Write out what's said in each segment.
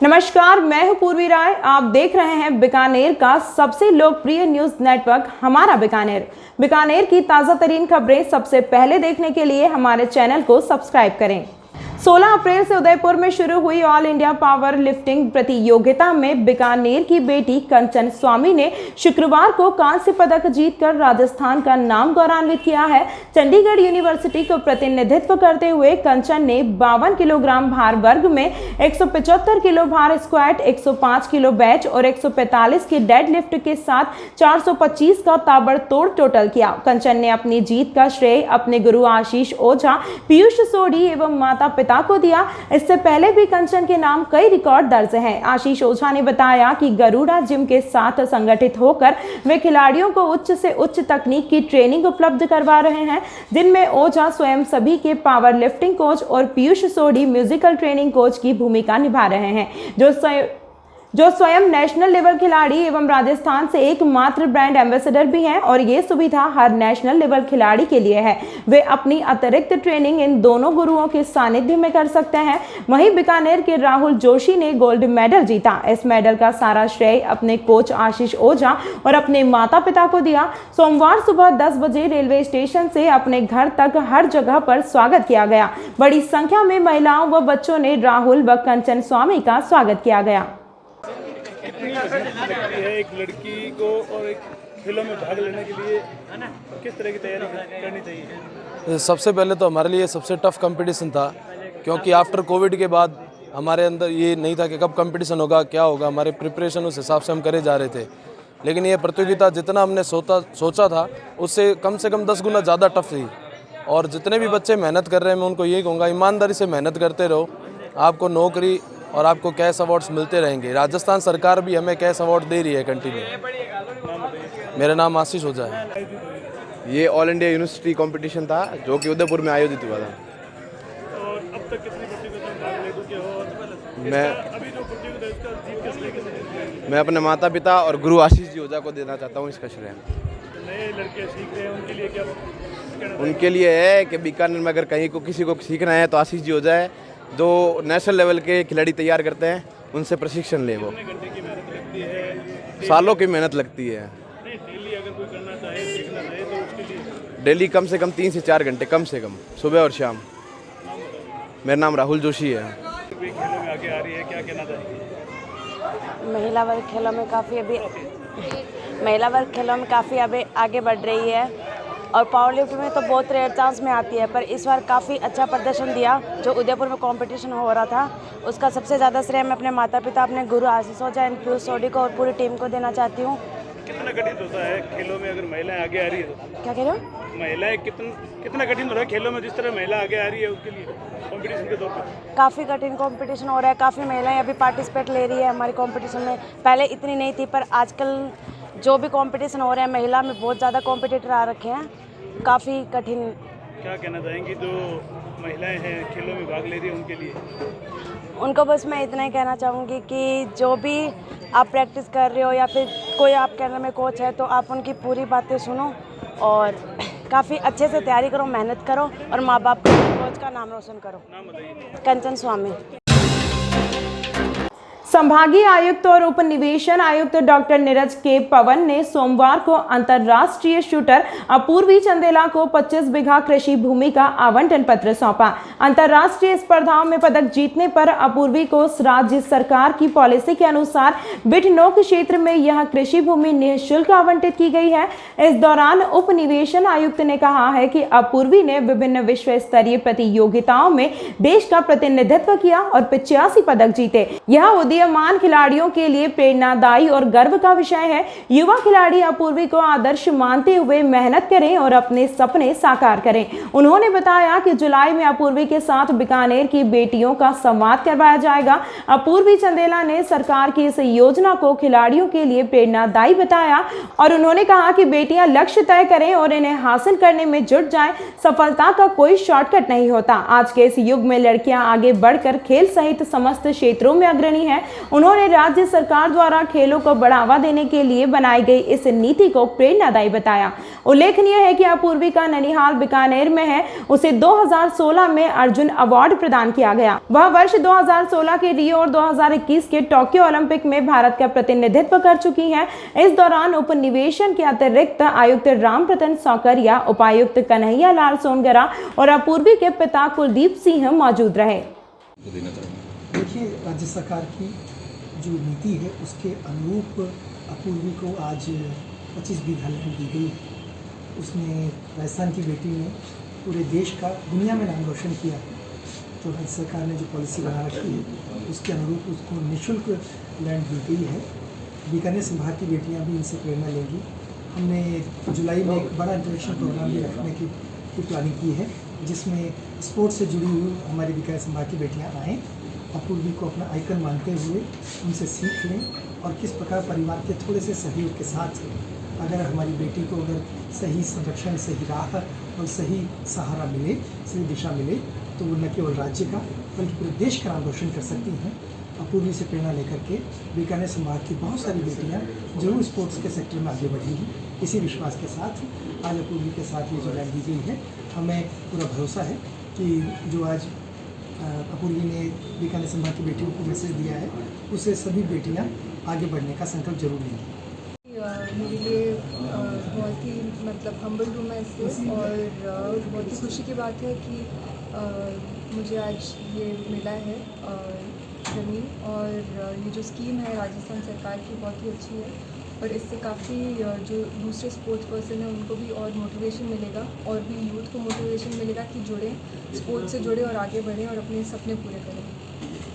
नमस्कार, मैं हूं पूर्वी राय। आप देख रहे हैं बीकानेर का सबसे लोकप्रिय न्यूज नेटवर्क हमारा बीकानेर। बीकानेर की ताज़ा तरीन खबरें सबसे पहले देखने के लिए हमारे चैनल को सब्सक्राइब करें। 16 अप्रैल से उदयपुर में शुरू हुई ऑल इंडिया पावर लिफ्टिंग प्रतियोगिता में बीकानेर की बेटी कंचन स्वामी ने शुक्रवार को कांस्य पदक जीतकर राजस्थान का नाम गौरवान्वित किया है। चंडीगढ़ यूनिवर्सिटी को प्रतिनिधित्व करते हुए कंचन ने 52 किलोग्राम भार वर्ग में 175 किलो भार स्क्वाट, 105 किलो बेंच और 145 के डेड लिफ्ट के साथ 425 का ताबड़तोड़ टोटल किया। कंचन ने अपनी जीत का श्रेय अपने गुरु आशीष ओझा, पीयूष सोढ़ी एवं माता पिता को दिया। इससे पहले भी कंचन के नाम कई रिकॉर्ड दर्ज हैं। आशीष ओझा ने बताया कि गरुड़ा जिम के साथ संगठित होकर वे खिलाड़ियों को उच्च से उच्च तकनीक की ट्रेनिंग उपलब्ध करवा रहे हैं, जिनमें ओझा स्वयं सभी के पावर लिफ्टिंग कोच और Piyush Sodhi musical training coach की भूमिका निभा रहे हैं, जो स्वयं नेशनल लेवल खिलाड़ी एवं राजस्थान से एकमात्र ब्रांड एम्बेसडर भी हैं और ये सुविधा हर नेशनल लेवल खिलाड़ी के लिए है। वे अपनी अतिरिक्त ट्रेनिंग इन दोनों गुरुओं के सानिध्य में कर सकते हैं। वहीं बीकानेर के राहुल जोशी ने गोल्ड मेडल जीता। इस मेडल का सारा श्रेय अपने कोच आशीष ओझा और अपने माता पिता को दिया। सोमवार सुबह 10 बजे रेलवे स्टेशन से अपने घर तक हर जगह पर स्वागत किया गया। बड़ी संख्या में महिलाओं व बच्चों ने राहुल व कंचन स्वामी का स्वागत किया गया। कितनी लगती है एक लड़की को और एक खेलों में भाग लेने के लिए किस तरह की तैयारी करनी चाहिए? सबसे पहले तो हमारे लिए सबसे टफ कंपटीशन था, क्योंकि आफ्टर कोविड के बाद हमारे अंदर ये नहीं था कि कब कंपटीशन होगा, क्या होगा। हमारे प्रिपरेशन उस हिसाब से हम करे जा रहे थे, लेकिन ये प्रतियोगिता जितना हमने सोचा था उससे कम से कम 10 गुना ज़्यादा टफ थी। और जितने भी बच्चे मेहनत कर रहे हैं, मैं उनको यही कहूँगा, ईमानदारी से मेहनत करते रहो, आपको नौकरी और आपको कैश अवार्ड्स मिलते रहेंगे। राजस्थान सरकार भी हमें कैश अवार्ड दे रही है कंटिन्यू। मेरा नाम आशीष ओझा है। ये ऑल इंडिया यूनिवर्सिटी कंपटीशन था जो कि उदयपुर में आयोजित हुआ था। और अब तक कितनी प्रतियोगिता में भाग ले चुके हो? अभी जो प्रतियोगिता है इसका जीत किस लेके से? मैं अपने माता पिता और गुरु आशीष जी ओझा को देना चाहता हूँ इसका श्रेय। नए लड़के सीख रहे हैं, उनके लिए क्या कहना? उनके लिए है कि बीकानेर में अगर कहीं को किसी को सीखना है तो आशीष जी ओझा है, जो नेशनल लेवल के खिलाड़ी तैयार करते हैं, उनसे प्रशिक्षण ले। वो घंटे की मेहनत लगती है, सालों की मेहनत लगती है। नहीं डेली अगर कोई करना चाहे, सीखना चाहे तो उसके लिए डेली कम से कम 3 से 4 घंटे, कम से कम सुबह और शाम। मेरा नाम राहुल जोशी है। खेलों में आगे आ रही है, क्या कहना चाहिए? महिला वर्ग खेलों में काफ़ी अभी आगे बढ़ रही है और पावर लिफ्ट में तो बहुत रेयर चांस में आती है, पर इस बार काफ़ी अच्छा प्रदर्शन दिया। जो उदयपुर में कंपटीशन हो रहा था उसका सबसे ज़्यादा श्रेय मैं अपने माता पिता, अपने गुरु आशीष ओझा एंड पीयूष सोढ़ी को और पूरी टीम को देना चाहती हूँ। कितना कठिन होता है खेलों में अगर महिलाएं आगे आ रही है तो? क्या कह रहे हो? महिलाएं कितना कठिन हो रहा है खेलों में, जिस तरह महिला आगे आ रही है उसके लिए कंपटीशन के तौर पर? काफ़ी कठिन कंपटीशन हो रहा है, काफ़ी महिलाएं अभी पार्टिसिपेट ले रही है हमारे कंपटीशन में। पहले इतनी नहीं थी, पर आजकल जो भी कंपटीशन हो रहा है महिला में बहुत ज़्यादा कॉम्पिटिटर आ रखे हैं, काफ़ी कठिन। क्या कहना चाहेंगी जो महिलाएं हैं खेलों में भाग ले रही है उनके लिए? उनको बस मैं इतना ही कहना चाहूँगी कि जो भी आप प्रैक्टिस कर रहे हो या फिर कोई आप कहने में कोच है तो आप उनकी पूरी बातें सुनो और काफ़ी अच्छे से तैयारी करो, मेहनत करो और माँ बाप का, कोच का नाम रोशन करो। नाम बताइए। कंचन स्वामी। संभागीय आयुक्त और उप निवेशन आयुक्त डॉक्टर नीरज के पवन ने सोमवार को अंतर्राष्ट्रीय शूटर अपूर्वी चंदेला को 25 बीघा कृषि भूमि का आवंटन पत्र सौंपा। अंतर्राष्ट्रीय स्पर्धाओं में पदक जीतने पर अपूर्वी को राज्य सरकार की पॉलिसी के अनुसार बिठनोक क्षेत्र में यह कृषि भूमि निःशुल्क आवंटित की गई है। इस दौरान उप निवेशन आयुक्त ने कहा है कि अपूर्वी ने विभिन्न विश्व स्तरीय प्रतियोगिताओं में देश का प्रतिनिधित्व किया और 85 पदक जीते। यह उदीयमान खिलाड़ियों के लिए प्रेरणादायी और गर्व का विषय है। युवा खिलाड़ी अपूर्वी को आदर्श मानते हुए मेहनत करें और अपने सपने साकार करें। उन्होंने बताया कि जुलाई में अपूर्वी के साथ बीकानेर की बेटियों का संवाद करवाया जाएगा। अपूर्वी चंदेला ने सरकार की इस योजना को खिलाड़ियों के लिए प्रेरणादायी बताया और उन्होंने कहा कि बेटियां लक्ष्य तय करें और इन्हें हासिल करने में जुट जाएं। सफलता का कोई शॉर्टकट नहीं होता। आज के इस युग में लड़कियां आगे बढ़कर खेल सहित समस्त क्षेत्रों में अग्रणी है। उन्होंने राज्य सरकार द्वारा खेलों को बढ़ावा देने के लिए बनाई गई इस नीति को प्रेरणादायी बताया। उल्लेखनीय है कि अपूर्वी का ननिहाल बीकानेर में है, उसे 2016 में अर्जुन अवार्ड प्रदान किया गया। वह वर्ष 2016 के रियो और 2021 के टोक्यो ओलंपिक में भारत का प्रतिनिधित्व कर चुकी हैं। इस दौरान उपनिवेशन के अतिरिक्त आयुक्त रामप्रतन सौकरिया, उपायुक्त कन्हैया लाल सोनगरा और अपूर्वी के पिता कुलदीप सिंह मौजूद रहे। देखिए, राज्य सरकार की जो नीति है उसके अनुरूप अपूर्वी को आज 25 बीघा लैंड दी गई। उसने राजस्थान की बेटी ने पूरे देश का, दुनिया में नाम रोशन किया है। तो राज्य सरकार ने जो पॉलिसी बना रखी है उसके अनुरूप उसको निःशुल्क लैंड दी गई है। बीकानेर संभाग की बेटियां भी इनसे प्रेरणा लेंगी। हमने जुलाई में एक बड़ा इंटरेक्शन प्रोग्राम भी रखने की प्लानिंग की है, जिसमें स्पोर्ट्स से जुड़ी हुई हमारी बीकानेर संभाग की बेटियां आएँ, अपूर्वी को अपना आइकन मानते हुए उनसे सीख लें और किस प्रकार परिवार के थोड़े से सहयोग के साथ अगर हमारी बेटी को अगर सही संरक्षण, सही राह और सही सहारा मिले, सही दिशा मिले, तो वो न केवल राज्य का बल्कि पूरे देश का नाम रोशन कर सकती हैं। अपूर्वी से प्रेरणा लेकर के बीकानेर संभाग की बहुत सारी बेटियां जरूर स्पोर्ट्स के सेक्टर में आगे बढ़ेंगी। इसी विश्वास के साथ आज अपूर्वी के साथ ये जो लैंड दी गई है, हमें पूरा भरोसा है कि जो आज अपूर्वी ने बीकानेर संभाग की बेटियों को मैसेज दिया है, उससे सभी बेटियां आगे बढ़ने का संकल्प जरूर लेंगी। मेरे लिए बहुत ही हम्बल हूँ मैं इससे, और बहुत ही खुशी की बात है कि मुझे आज ये मिला है ज़मीन, और ये जो स्कीम है राजस्थान सरकार की बहुत ही अच्छी है, और इससे काफ़ी जो दूसरे स्पोर्ट्स पर्सन हैं उनको भी और मोटिवेशन मिलेगा, और भी यूथ को मोटिवेशन मिलेगा कि जुड़ें, स्पोर्ट्स से जुड़े और आगे बढ़ें और अपने सपने पूरे करें।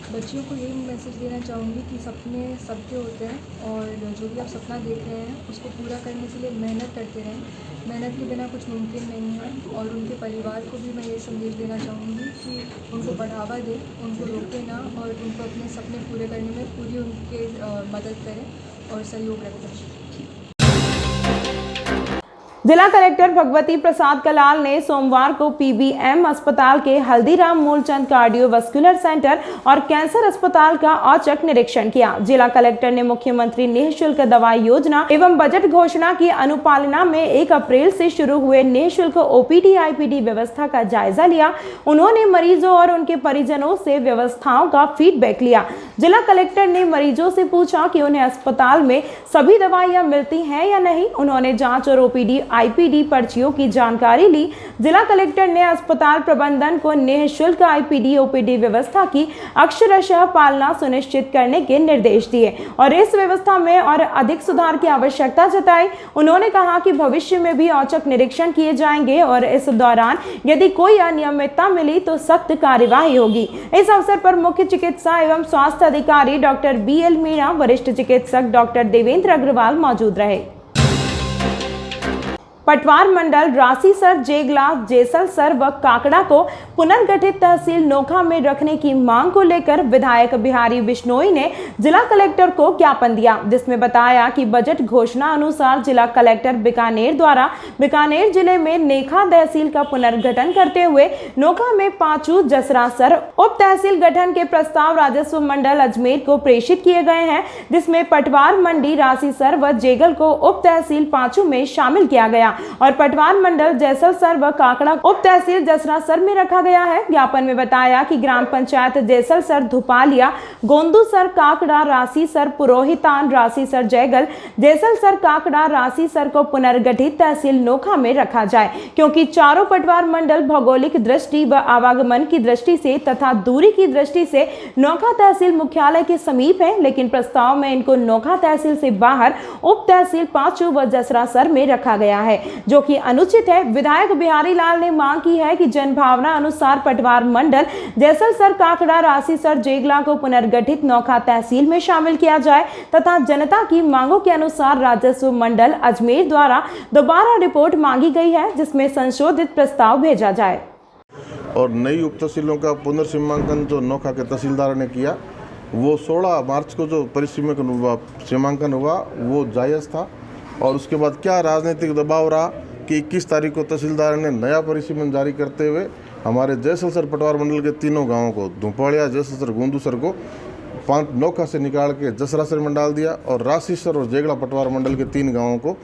बच्चियों को यही मैसेज देना चाहूँगी कि सपने सबके होते हैं, और जो भी आप सपना देख रहे हैं उसको पूरा करने के लिए मेहनत करते रहें। मेहनत के बिना कुछ मुमकिन नहीं है, और उनके परिवार को भी मैं ये संदेश देना चाहूँगी कि उनको बढ़ावा दें, उनको रोकें ना, और उनको अपने सपने पूरे करने में पूरी उनके मदद करें और सहयोग रखें। जिला कलेक्टर भगवती प्रसाद कलाल ने सोमवार को पीबीएम अस्पताल के हल्दीराम मूलचंद कार्डियोवैस्कुलर सेंटर और कैंसर अस्पताल का औचक निरीक्षण किया। जिला कलेक्टर ने मुख्यमंत्री निःशुल्क दवाई योजना एवं बजट घोषणा की अनुपालना में 1 अप्रैल से शुरू हुए निःशुल्क ओपीडी आईपीडी व्यवस्था का जायजा लिया। उन्होंने मरीजों और उनके परिजनों से व्यवस्थाओं का फीडबैक लिया। जिला कलेक्टर ने मरीजों से पूछा कि उन्हें अस्पताल में सभी दवाइयां मिलती हैं या नहीं। उन्होंने जांच और ओपीडी आईपीडी पर्चियों की जानकारी ली। जिला कलेक्टर ने अस्पताल प्रबंधन को निःशुल्क आईपीडी ओपीडी व्यवस्था की अक्षरशः पालना सुनिश्चित करने के निर्देश दिए और इस व्यवस्था में और अधिक सुधार की आवश्यकता जताई। उन्होंने कहा कि भविष्य में भी औचक निरीक्षण किए जाएंगे और इस दौरान यदि कोई अनियमितता मिली तो सख्त कार्यवाही होगी। इस अवसर पर मुख्य चिकित्सा एवं स्वास्थ्य अधिकारी डॉक्टर BL मीणा, वरिष्ठ चिकित्सक डॉक्टर देवेंद्र अग्रवाल मौजूद रहे। पटवार मंडल रासीसर, जेगला, जेसलसर व काकड़ा को पुनर्गठित तहसील नोखा में रखने की मांग को लेकर विधायक बिहारी बिश्नोई ने जिला कलेक्टर को ज्ञापन दिया, जिसमें बताया कि बजट घोषणा अनुसार जिला कलेक्टर बीकानेर द्वारा बीकानेर जिले में नेखा तहसील का पुनर्गठन करते हुए नोखा में पांचू, जसरासर उप तहसील गठन के प्रस्ताव राजस्व मंडल अजमेर को प्रेषित किए गए हैं, जिसमें पटवार मंडी रासीसर व जेगल को उप तहसील पांचू में शामिल किया गया और पटवार मंडल जैसलसर व काकड़ा उप तहसील जसरासर में रखा गया है। ज्ञापन में बताया कि ग्राम पंचायत जैसलसर, धुपालिया, गोंदूसर, काकड़ा, रासीसर, पुरोहितान, रासीसर, जैगल, जैसलसर, काकड़ा, रासीसर को पुनर्गठित तहसील नोखा में रखा जाए, क्योंकि चारों पटवार मंडल भौगोलिक दृष्टि व आवागमन की दृष्टि से तथा दूरी की दृष्टि से नोखा तहसील मुख्यालय के समीप है, लेकिन प्रस्ताव में इनको नोखा तहसील से बाहर उप तहसील पांचू व जसरासर में रखा गया है, जो कि अनुचित है। विधायक बिहारी लाल ने मांग की है कि जनभावना अनुसार पटवार मंडल जैसलसर, काकड़ा, रासीसर, जेगला को पुनर्गठित नोखा तहसील में शामिल किया जाए तथा जनता की मांगों के अनुसार राजस्व मंडल अजमेर द्वारा दोबारा रिपोर्ट मांगी गई है, जिसमें संशोधित प्रस्ताव भेजा जाए। और नई उप तहसीलों का पुनर्सीमांकन जो नोखा के तहसीलदार ने किया, वो 16 मार्च को जो परिसीमांकन हुआ वो जायज़ था। और उसके बाद क्या राजनीतिक दबाव रहा कि 21 तारीख को तहसीलदार ने नया परिसीमन जारी करते हुए हमारे जैसलसर पटवार मंडल के तीनों गांवों को, धुपालिया, जैसलसर, गोंदूसर को 5 नोखा से निकाल के जसरासर में डाल दिया और राशीसर और जेगड़ा पटवार मंडल के 3 गांवों को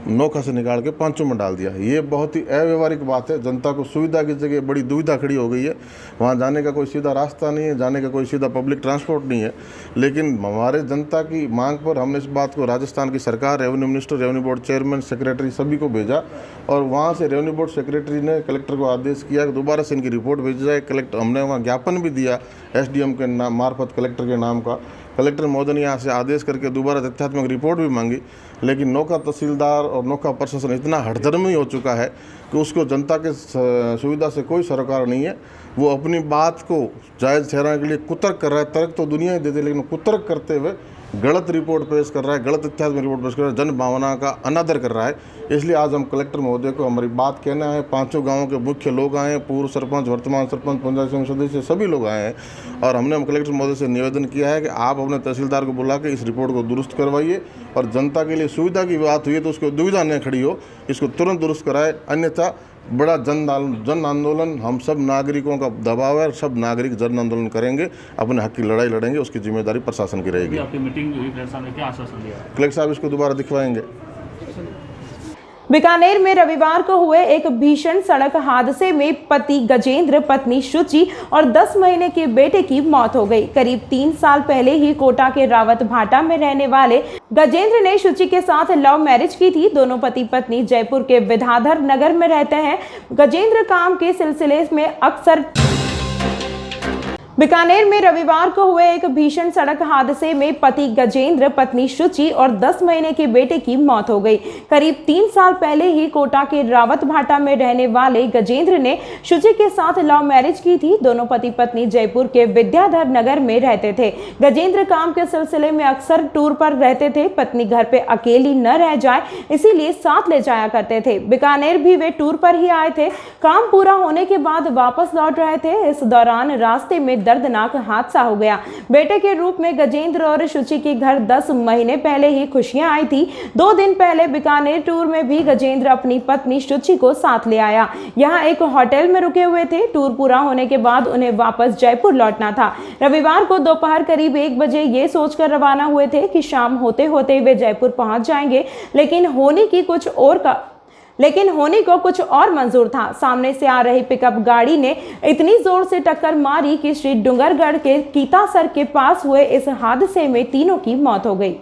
नोखा से निकाल के 5 में डाल दिया। ये बहुत ही अव्यवहारिक बात है। जनता को सुविधा की जगह बड़ी दुविधा खड़ी हो गई है। वहाँ जाने का कोई सीधा रास्ता नहीं है, जाने का कोई सीधा पब्लिक ट्रांसपोर्ट नहीं है। लेकिन हमारे जनता की मांग पर हमने इस बात को राजस्थान की सरकार, revenue minister, revenue board chairman, secretary सभी को भेजा और वहाँ से रेवेन्यू बोर्ड सेक्रेटरी ने कलेक्टर को आदेश किया कि दोबारा से इनकी रिपोर्ट भेजी जाए। कलेक्टर हमने वहाँ ज्ञापन भी दिया SDM के नाम मार्फत कलेक्टर के नाम का। कलेक्टर महोदय ने यहाँ से आदेश करके दोबारा तथ्यात्मक रिपोर्ट भी मांगी, लेकिन नौका तहसीलदार और नौका प्रशासन इतना हठधर्मी हो चुका है कि उसको जनता के सुविधा से कोई सरोकार नहीं है। वो अपनी बात को जायज़ ठहराने के लिए कुतर्क कर रहा है। तर्क तो दुनिया ही देती है, लेकिन कुतर्क करते हुए गलत रिपोर्ट पेश कर रहा है, गलत तथ्यात्मक रिपोर्ट पेश कर रहा है, जन भावना का अनादर कर रहा है। इसलिए आज हम कलेक्टर महोदय को हमारी बात कहना है। 5 गांवों के मुख्य लोग आए हैं, पूर्व सरपंच, वर्तमान सरपंच, पंचायत समिति सदस्य सभी लोग आए हैं और हमने कलेक्टर महोदय से निवेदन किया है कि आप अपने तहसीलदार को बुला के इस रिपोर्ट को दुरुस्त करवाइए और जनता के लिए सुविधा की बात हुई है तो उसको दुविधा न खड़ी हो, इसको तुरंत दुरुस्त कराए। अन्यथा बड़ा जन आंदोलन, हम सब नागरिकों का दबाव है, सब नागरिक जन आंदोलन करेंगे, अपने हक की लड़ाई लड़ेंगे। उसकी जिम्मेदारी प्रशासन की रहेगी। आपकी मीटिंग हुई, कलेक्टर साहब ने क्या आश्वासन दिया? कलेक्टर साहब इसको दोबारा दिखवाएंगे। बीकानेर में रविवार को हुए एक भीषण सड़क हादसे में पति गजेंद्र, पत्नी शुचि और 10 महीने के बेटे की मौत हो गई। करीब 3 साल पहले ही कोटा के रावत भाटा में रहने वाले गजेंद्र ने शुचि के साथ लव मैरिज की थी। दोनों पति पत्नी जयपुर के विद्याधर नगर में रहते हैं। गजेंद्र काम के सिलसिले में अक्सर बीकानेर में रविवार को हुए एक भीषण सड़क हादसे में पति गजेंद्र, पत्नी शुचि और 10 महीने के बेटे की मौत हो गई। करीब 3 साल पहले ही कोटा के रावत भाटा में रहने वाले गजेंद्र ने शुचि के साथ लव मैरिज की थी। दोनों पति पत्नी जयपुर के विद्याधर नगर में रहते थे। गजेंद्र काम के सिलसिले में अक्सर टूर पर रहते थे। पत्नी घर पे अकेली न रह जाए इसीलिए साथ ले जाया करते थे। बीकानेर भी वे टूर पर ही आए थे। काम पूरा होने के बाद वापस लौट रहे थे। इस दौरान रास्ते में दर्दनाक हादसा हो गया। बेटे के रूप में गजेंद्र और शुचि के घर 10 महीने पहले ही खुशियां आई थी। 2 दिन पहले बीकानेर टूर में भी गजेंद्र अपनी पत्नी शुचि को साथ ले आया। यहां एक होटल में रुके हुए थे। टूर पूरा होने के बाद उन्हें वापस जयपुर लौटना था। रविवार को दोपहर करीब 1 बजे ये सोचकर रवाना हुए थे कि शाम होते होते वे जयपुर पहुंच जाएंगे, लेकिन होनी को कुछ और मंजूर था। सामने से आ रही पिकअप गाड़ी ने इतनी जोर से टक्कर मारी कि श्री डूंगरगढ़ के कीतासर के पास हुए इस हादसे में तीनों की मौत हो गई।